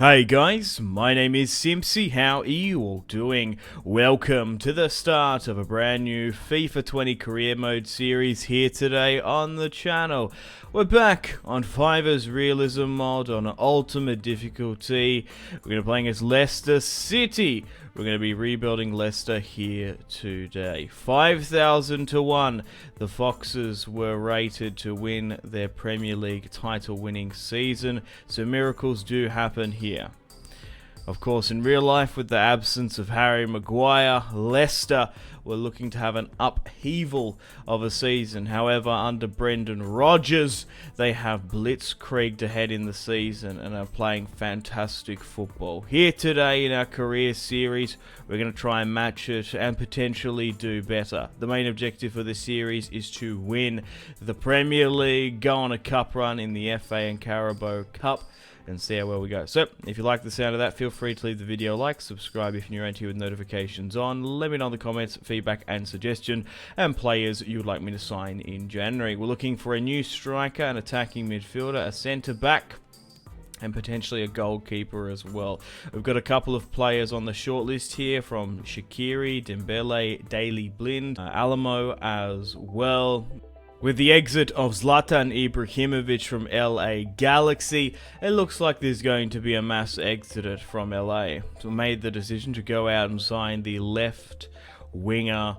Hey guys, my name is Simpsy. How are you all doing? Welcome to the start of a brand new FIFA 20 career mode series here today on the channel. We're back on Fiverr's realism mod on ultimate difficulty. We're going to be playing as Leicester City. We're going to be rebuilding Leicester here today. 5,000 to 1. The Foxes were rated to win their Premier League title winning season, so miracles do happen here. Of course, in real life, with the absence of Harry Maguire, Leicester were looking to have an upheaval of a season. However, under Brendan Rodgers, they have blitzkrieged ahead in the season and are playing fantastic football. Here today in our career series, we're going to try and match it and potentially do better. The main objective for this series is to win the Premier League, go on a cup run in the FA and Carabao Cup, and see how well we go. So, if you like the sound of that, feel free to leave the video a like, subscribe if you're new here with notifications on, let me know in the comments, feedback and suggestion, and players you would like me to sign in January. We're looking for a new striker, an attacking midfielder, a centre-back, and potentially a goalkeeper as well. We've got a couple of players on the shortlist here from Shaqiri, Dembele, Daley Blind, Alamo as well. With the exit of Zlatan Ibrahimovic from LA Galaxy, it looks like there's going to be a mass exodus from LA. So we made the decision to go out and sign the left winger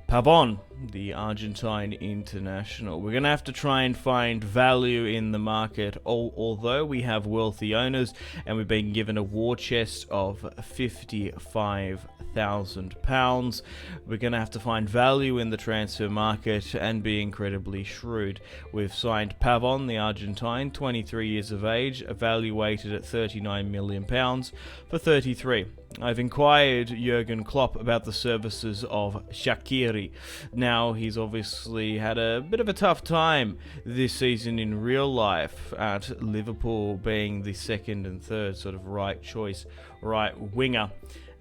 Pavon, the Argentine international. We're going to have to try and find value in the market, although we have wealthy owners and we've been given a war chest of £55,000. We're going to have to find value in the transfer market and be incredibly shrewd. We've signed Pavon, the Argentine, 23 years of age, evaluated at £39 million for 33. I've inquired Jurgen Klopp about the services of Shaqiri. Now, he's obviously had a bit of a tough time this season in real life, at Liverpool being the second and third sort of right choice, right winger.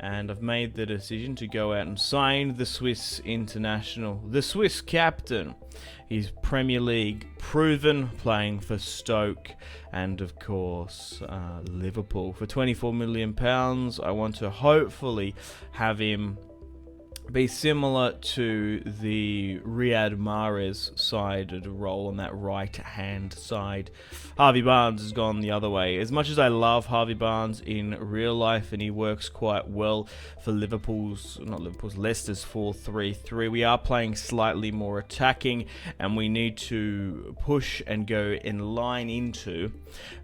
And I've made the decision to go out and sign the Swiss international, the Swiss captain. He's Premier League proven, playing for Stoke and of course Liverpool. For £24 million, I want to hopefully have him be similar to the Riyad Mahrez sided role on that right hand side. Harvey Barnes has gone the other way. As much as I love Harvey Barnes in real life and he works quite well for Leicester's 4-3-3, we are playing slightly more attacking and we need to push and go in line into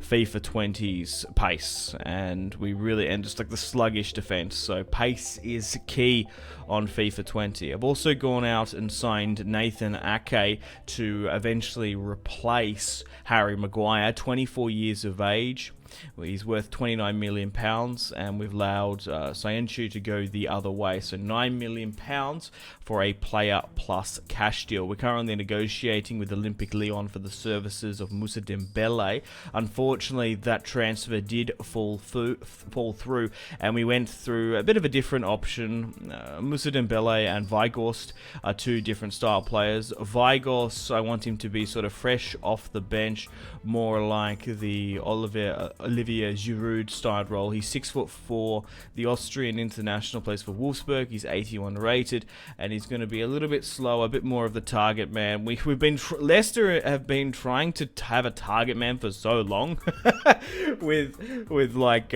FIFA 20's pace, and just like the sluggish defense, so pace is key on FIFA 20. I've also gone out and signed Nathan Ake to eventually replace Harry Maguire, 24 years of age. He's worth £29 million, and we've allowed Sayanchu to go the other way. So £9 million for a player plus cash deal. We're currently negotiating with Olympique Lyon for the services of Moussa Dembele. Unfortunately, that transfer did fall through, and we went through a bit of a different option. Moussa Dembele and Weghorst are two different style players. Weghorst, I want him to be sort of fresh off the bench, more like the Olivier Giroud styled role. He's 6'4", the Austrian international, plays for Wolfsburg. He's 81 rated, and he's going to be a little bit slow, a bit more of the target man. Leicester have been trying to have a target man for so long, with like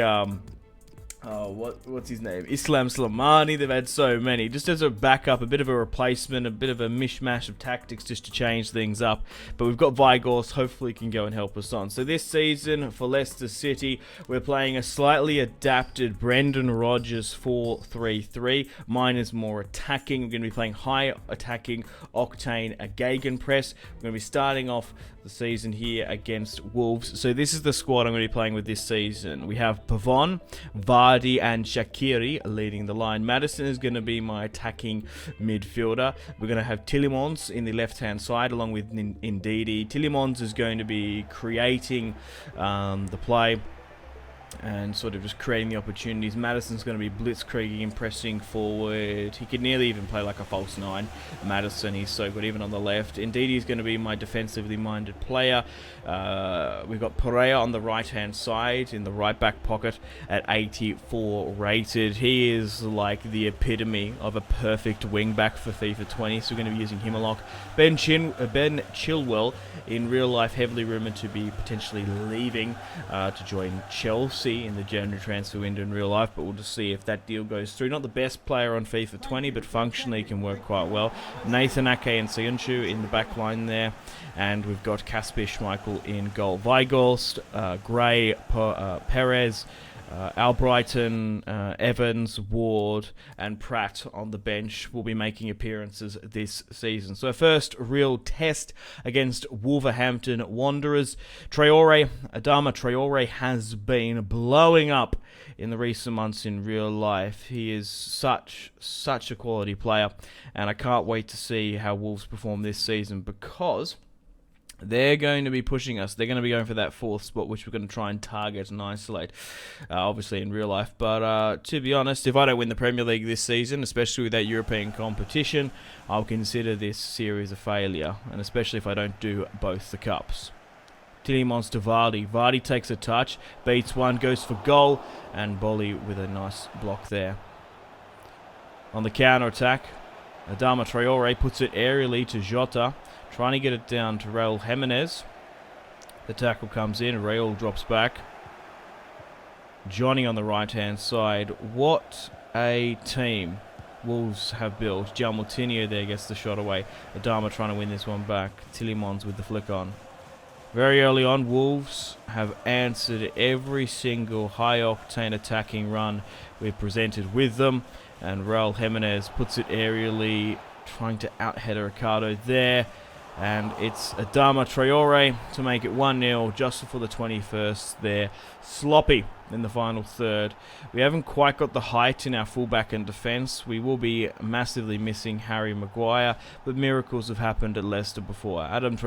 what's his name? Islam Slimani. They've had so many. Just as a backup, a bit of a replacement, a bit of a mishmash of tactics just to change things up. But we've got Weghorst, hopefully can go and help us on. So this season for Leicester City, we're playing a slightly adapted Brendan Rodgers 4-3-3. Mine is more attacking. We're going to be playing high attacking, octane, a gegenpress. We're going to be starting off the season here against Wolves. So this is the squad I'm going to be playing with this season. We have Pavon, Vardy and Shaqiri leading the line. Maddison is going to be my attacking midfielder. We're going to have Tielemans in the left-hand side along with Ndidi. Tielemans is going to be creating the play. and sort of just creating the opportunities. Madison's going to be blitzkrieging, pressing forward. He could nearly even play like a false 9. Madison, he's so good, even on the left. Indeed, he's going to be my defensively minded player. We've got Pereira on the right-hand side in the right-back pocket at 84 rated. He is like the epitome of a perfect wing-back for FIFA 20, so we're going to be using him a lot. Ben Chilwell, in real life, heavily rumoured to be potentially leaving to join Chelsea in the January transfer window in real life, but we'll just see if that deal goes through. Not the best player on FIFA 20, but functionally can work quite well. Nathan Ake and Seunchu in the back line there, and we've got Kasper Schmeichel in goal. Weghorst, Gray, Perez, Albrighton, Evans, Ward and Pratt on the bench will be making appearances this season. So first real test against Wolverhampton Wanderers. Adama Traore has been blowing up in the recent months in real life. He is such a quality player, and I can't wait to see how Wolves perform this season, because they're going to be pushing us. They're going to be going for that 4th spot, which we're going to try and target and isolate, obviously in real life. But to be honest, if I don't win the Premier League this season, especially with that European competition, I'll consider this series a failure, and especially if I don't do both the cups. Tielemans to Vardy. Vardy takes a touch, beats one, goes for goal, and Bolly with a nice block there. On the counter-attack, Adama Traore puts it aerially to Jota, trying to get it down to Raul Jimenez. The tackle comes in, Raul drops back. Johnny on the right-hand side. What a team Wolves have built. João Moutinho there gets the shot away. Adama trying to win this one back. Tielemans with the flick on. Very early on, Wolves have answered every single high-octane attacking run we've presented with them. And Raul Jimenez puts it aerially, trying to out-header Ricardo there. And it's Adama Traore to make it 1-0 just before the 21st there. Sloppy in the final third. We haven't quite got the height in our fullback and defence. We will be massively missing Harry Maguire, but miracles have happened at Leicester before. Adama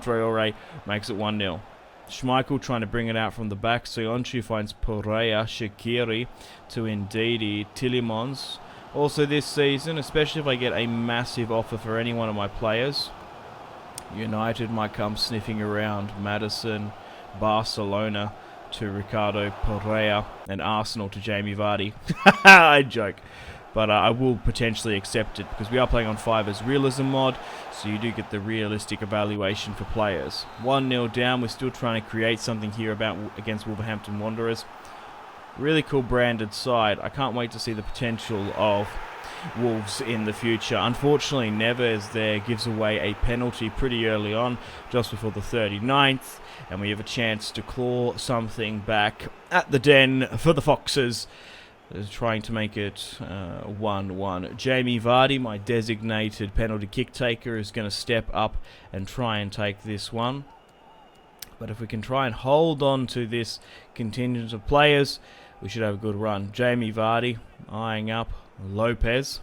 Traore makes it 1-0. Schmeichel trying to bring it out from the back. Seunchu finds Pereira, Shaqiri to Ndidi, Tielemans. Also this season, especially if I get a massive offer for any one of my players, United might come sniffing around Madison, Barcelona to Ricardo Pereira, and Arsenal to Jamie Vardy. I joke. But I will potentially accept it, because we are playing on Fiverr's realism mod, so you do get the realistic evaluation for players. 1-0 down, we're still trying to create something here against Wolverhampton Wanderers. Really cool branded side. I can't wait to see the potential of Wolves in the future. Unfortunately, Neves there gives away a penalty pretty early on, just before the 39th, and we have a chance to claw something back at the Den for the Foxes, trying to make it 1-1. Jamie Vardy, my designated penalty kick taker, is going to step up and try and take this one. But if we can try and hold on to this contingent of players, we should have a good run. Jamie Vardy eyeing up Lopez.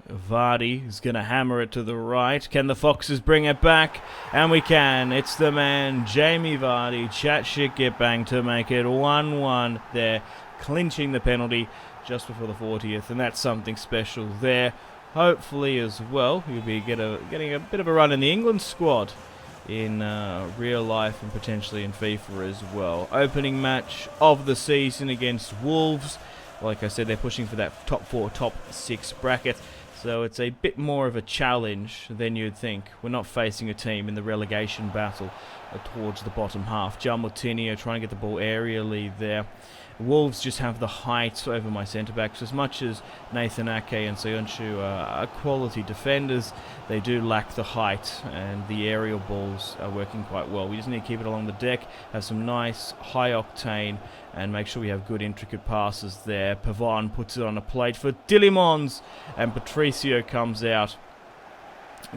Vardy is going to hammer it to the right. Can the Foxes bring it back? And we can. It's the man, Jamie Vardy. Chat shit get bang to make it 1-1 there, clinching the penalty just before the 40th. And that's something special there. Hopefully as well, you'll be getting a bit of a run in the England squad in real life and potentially in FIFA as well. Opening match of the season against Wolves. Like I said, they're pushing for that top 4, top 6 bracket. So it's a bit more of a challenge than you'd think. We're not facing a team in the relegation battle towards the bottom half. João Moutinho trying to get the ball aerially there. Wolves just have the height over my centre-backs. As much as Nathan Ake and Seunchu are quality defenders, they do lack the height, and the aerial balls are working quite well. We just need to keep it along the deck, have some nice high-octane, and make sure we have good intricate passes there. Pavon puts it on a plate for Tielemans, and Patricio comes out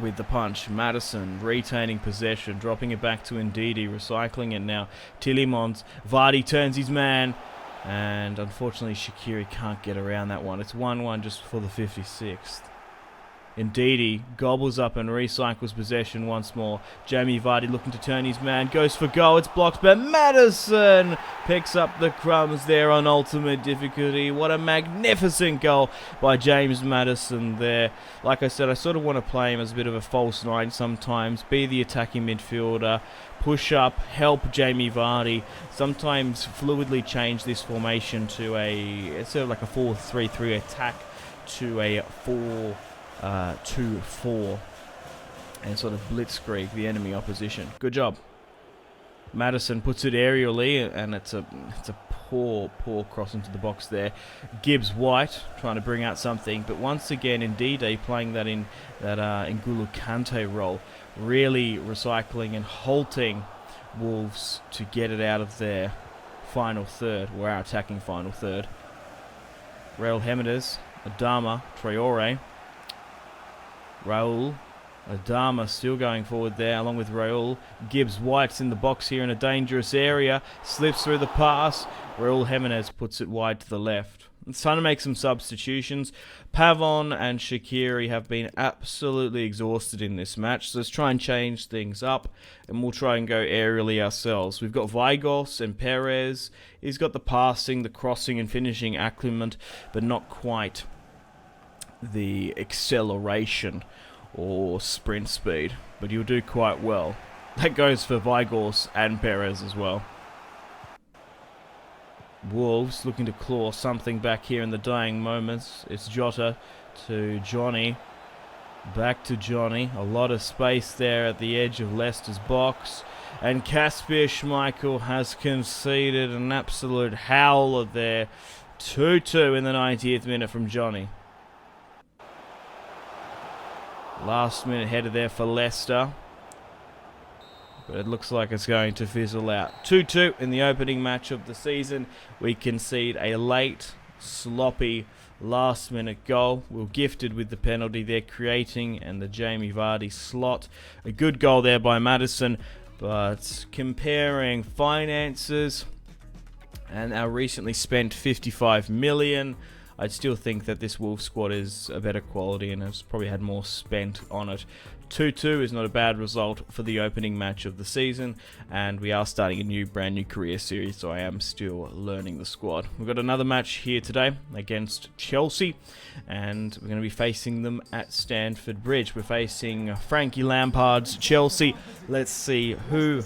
with the punch. Madison retaining possession, dropping it back to Ndidi, recycling it now. Tielemans, Vardy turns his man, and unfortunately Shaqiri can't get around that one. It's 1-1 just before the 56th. Ndidi gobbles up and recycles possession once more. Jamie Vardy looking to turn his man. Goes for goal. It's blocked, but Maddison picks up the crumbs there on ultimate difficulty. What a magnificent goal by James Maddison there. Like I said, I sort of want to play him as a bit of a false nine sometimes. Be the attacking midfielder. Push up, help Jamie Vardy. Sometimes fluidly change this formation to it's sort of like a 4-3-3 attack to a 4-2-4 and sort of blitzkrieg the enemy opposition. Good job. Maddison puts it aerially, and it's a poor cross into the box there. Gibbs White trying to bring out something, but once again Ndidi playing that in that N'Golo Kante role, really recycling and halting Wolves to get it out of their final third, or our attacking final third. Raul Jimenez, Adama, Traore. Raul, Adama still going forward there along with Raul. Gibbs White's in the box here in a dangerous area. Slips through the pass. Raul Jimenez puts it wide to the left. It's time to make some substitutions. Pavon and Shaqiri have been absolutely exhausted in this match, so let's try and change things up, and we'll try and go aerially ourselves. We've got Weghorst and Perez. He's got the passing, the crossing and finishing acumen, but not quite the acceleration or sprint speed, but he'll do quite well. That goes for Weghorst and Perez as well. Wolves looking to claw something back here in the dying moments. It's Jota to Johnny. Back to Johnny. A lot of space there at the edge of Leicester's box. And Kasper Schmeichel has conceded an absolute howler there. 2-2 in the 90th minute from Johnny. Last minute header there for Leicester. But it looks like it's going to fizzle out. 2-2 in the opening match of the season. We concede a late, sloppy, last-minute goal. We were gifted with the penalty they're creating and the Jamie Vardy slot. A good goal there by Maddison. But comparing finances and our recently spent 55 million, I'd still think that this Wolves squad is a better quality and has probably had more spent on it. 2-2 is not a bad result for the opening match of the season, and we are starting a brand new career series, so I am still learning the squad. We've got another match here today against Chelsea, and we're going to be facing them at Stamford Bridge. We're facing Frankie Lampard's Chelsea. Let's see who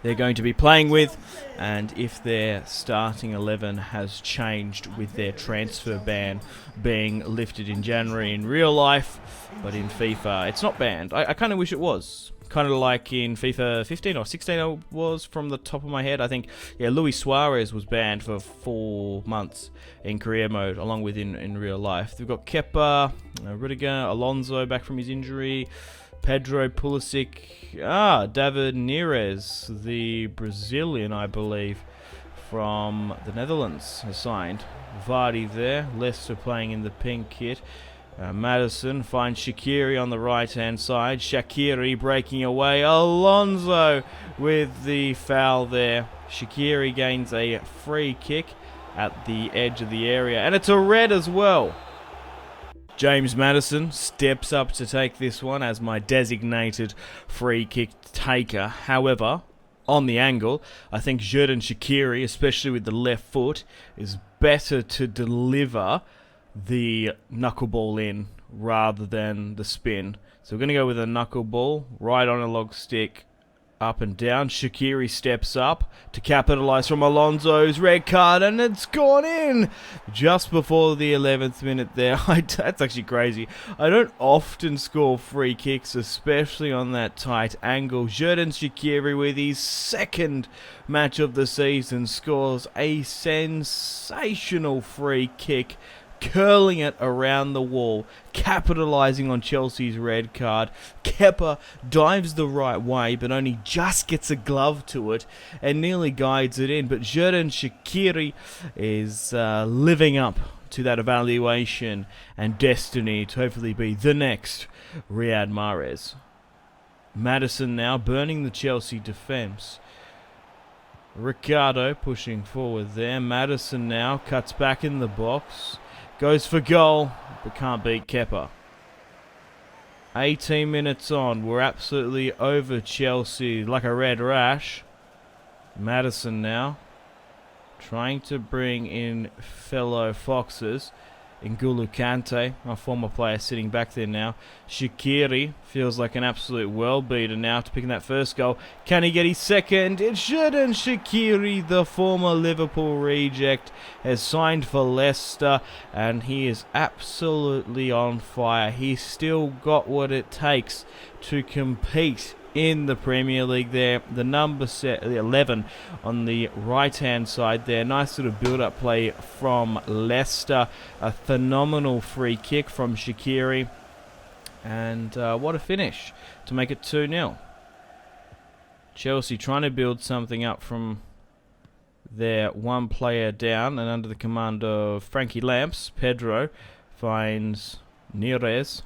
they're going to be playing with, and if their starting 11 has changed with their transfer ban being lifted in January in real life, but in FIFA it's not banned. I kind of wish it was. Kind of like in FIFA 15 or 16 it was from the top of my head. I think, yeah, Luis Suarez was banned for 4 months in career mode, along with in real life. They've got Kepa, Rudiger, Alonso back from his injury, Pedro Pulisic, David Neres, the Brazilian, I believe, from the Netherlands, has signed. Vardy there, Leicester playing in the pink kit. Maddison finds Shaqiri on the right-hand side. Shaqiri breaking away. Alonso with the foul there. Shaqiri gains a free kick at the edge of the area, and it's a red as well. James Maddison steps up to take this one as my designated free kick taker. However, on the angle, I think Xherdan Shaqiri, especially with the left foot, is better to deliver the knuckleball in rather than the spin. So we're going to go with a knuckleball right on a log stick, up and down. Shaqiri steps up to capitalise from Alonso's red card, and it's gone in just before the 11th minute there. That's actually crazy. I don't often score free kicks, especially on that tight angle. Xherdan Shaqiri, with his second match of the season, scores a sensational free kick, curling it around the wall, capitalising on Chelsea's red card. Kepa dives the right way, but only just gets a glove to it and nearly guides it in. But Xherdan Shaqiri is living up to that evaluation and destiny to hopefully be the next Riyad Mahrez. Maddison now burning the Chelsea defence. Ricardo pushing forward there. Maddison now cuts back in the box. Goes for goal, but can't beat Kepa. 18 minutes on. We're absolutely over Chelsea like a red rash. Maddison now trying to bring in fellow Foxes. N'Golo Kante, our former player, sitting back there now. Shaqiri feels like an absolute world beater now after picking that first goal. Can he get his second? It shouldn't. Shaqiri, the former Liverpool reject, has signed for Leicester, and he is absolutely on fire. He's still got what it takes to compete in the Premier League there. The number set, the 11 on the right hand side there. Nice little build-up play from Leicester. A phenomenal free kick from Shaqiri. And what a finish to make it 2-0. Chelsea trying to build something up from their one player down, and under the command of Frankie Lamps, Pedro finds Neres.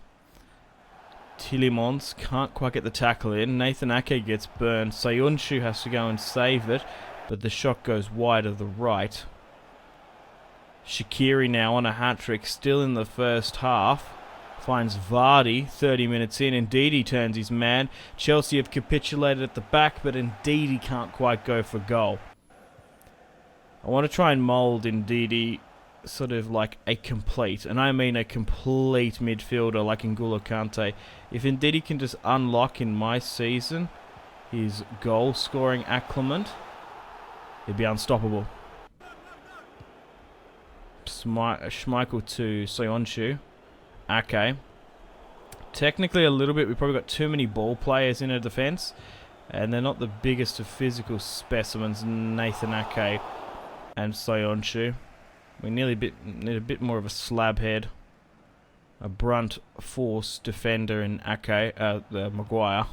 Tielemans can't quite get the tackle in. Nathan Ake gets burned. Sayunshu has to go and save it, but the shot goes wide of the right. Shaqiri now on a hat-trick, still in the first half. Finds Vardy 30 minutes in. Ndidi turns his man. Chelsea have capitulated at the back, but Ndidi can't quite go for goal. I want to try and mould Ndidi sort of like a complete, and I mean a complete midfielder like N'Golo Kante. If Ndidi can just unlock in my season his goal scoring acclimate, he'd be unstoppable. Schmeichel to Soyuncu. Ake. Technically a little bit, we've probably got too many ball players in our defence, and they're not the biggest of physical specimens, Nathan Ake and Soyuncu. We need a bit more of a slab head, a brunt force defender in Ake, Maguire.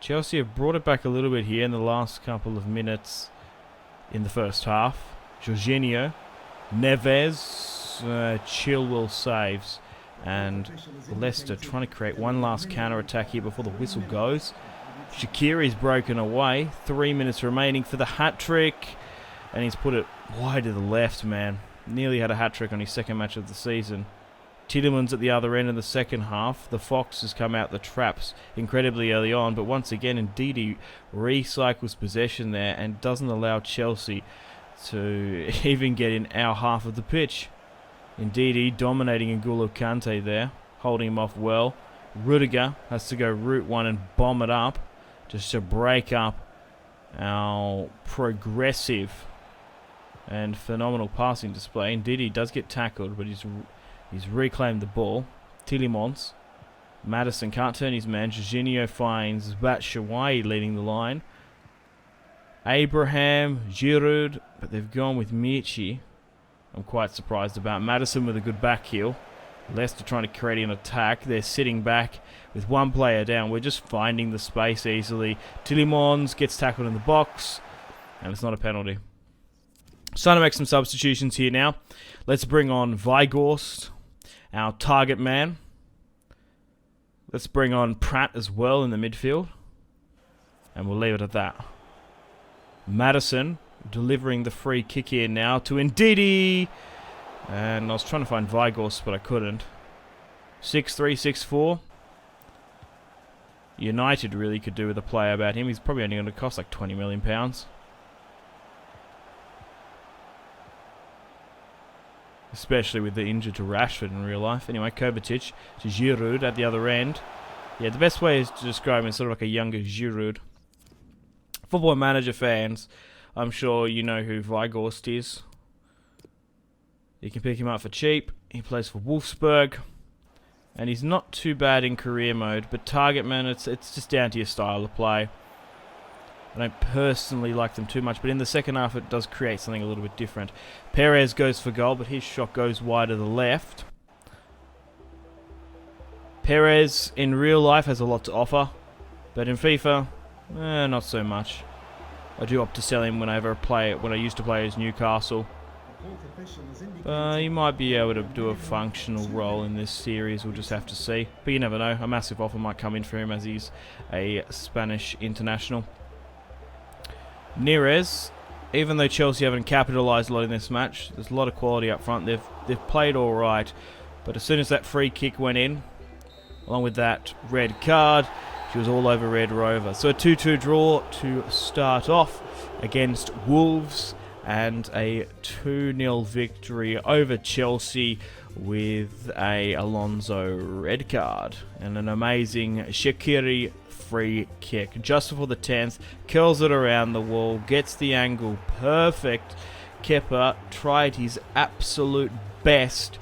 Chelsea have brought it back a little bit here in the last couple of minutes in the first half. Jorginho, Neves, Chilwell saves, and Leicester trying to create one last counter-attack here before the whistle goes. Shaqiri's broken away, 3 minutes remaining for the hat-trick. And he's put it wide to the left, man. Nearly had a hat-trick on his second match of the season. Tielemans at the other end in the second half. The Fox has come out the traps incredibly early on, but once again, Ndidi recycles possession there and doesn't allow Chelsea to even get in our half of the pitch. Ndidi dominating N'Golo Kante there, holding him off well. Rudiger has to go route one and bomb it up just to break up our progressive and phenomenal passing display. Ndidi does get tackled, but he's reclaimed the ball. Tielemans. Maddison can't turn his man. Jorginho finds Batshuayi leading the line. Abraham, Giroud, but they've gone with Michi. I'm quite surprised about. Maddison with a good back heel. Leicester trying to create an attack. They're sitting back with one player down. We're just finding the space easily. Tielemans gets tackled in the box, and it's not a penalty. Starting to make some substitutions here now. Let's bring on Weghorst, our target man. Let's bring on Pratt as well in the midfield. And we'll leave it at that. Maddison delivering the free kick here now to Ndidi. And I was trying to find Weghorst, but I couldn't. 6'3", 6'4". United really could do with a player about him. He's probably only going to cost like £20 million. Especially with the injury to Rashford in real life. Anyway, Kovacic to Giroud at the other end. Yeah, the best way is to describe him as sort of like a younger Giroud. Football Manager fans, I'm sure you know who Weghorst is. You can pick him up for cheap. He plays for Wolfsburg. And he's not too bad in career mode, but target man, it's just down to your style of play. I don't personally like them too much, but in the second half it does create something a little bit different. Perez goes for goal, but his shot goes wide to the left. Perez in real life has a lot to offer, but in FIFA, not so much. I do opt to sell him when I used to play as Newcastle. He might be able to do a functional role in this series, we'll just have to see. But you never know, a massive offer might come in for him as he's a Spanish international. Neres, even though Chelsea haven't capitalised a lot in this match, there's a lot of quality up front. They've played all right, But as soon as that free kick went in, along with that red card, she was all over Red Rover. So a 2-2 draw to start off against Wolves, and a 2-0 victory over Chelsea with a Alonso red card. And an amazing Shaqiri free kick just before the 10th, curls it around the wall, gets the angle perfect. Kepa tried his absolute best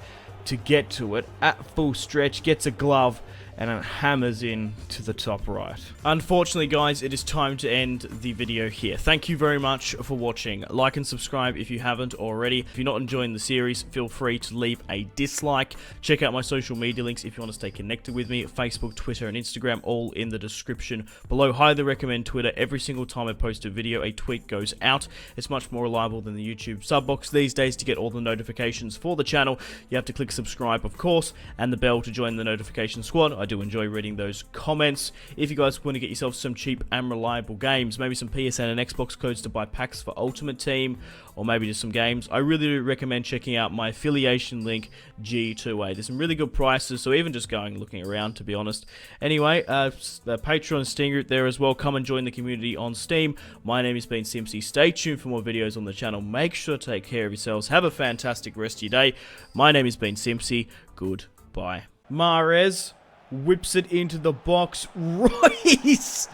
to get to it at full stretch, gets a glove, and it hammers in to the top right. Unfortunately, guys, it is time to end the video here. Thank you very much for watching. Like and subscribe if you haven't already. If you're not enjoying the series, feel free to leave a dislike. Check out my social media links if you want to stay connected with me. Facebook, Twitter, and Instagram, all in the description below. Highly recommend Twitter. Every single time I post a video, a tweet goes out. It's much more reliable than the YouTube sub box these days. To get all the notifications for the channel, you have to click subscribe, of course, and the bell to join the notification squad. I do enjoy reading those comments. If you guys want to get yourself some cheap and reliable games, maybe some PSN and Xbox codes to buy packs for Ultimate Team, or maybe just some games, I really recommend checking out my affiliation link, G2A. There's some really good prices, so even just looking around, to be honest. Anyway, the Patreon Steam group there as well. Come and join the community on Steam. My name has been Simpzy. Stay tuned for more videos on the channel. Make sure to take care of yourselves. Have a fantastic rest of your day. My name has been Simpzy. Goodbye. Mahrez whips it into the box. Reus!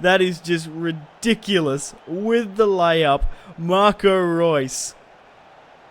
That is just ridiculous. With the layup, Marco Reus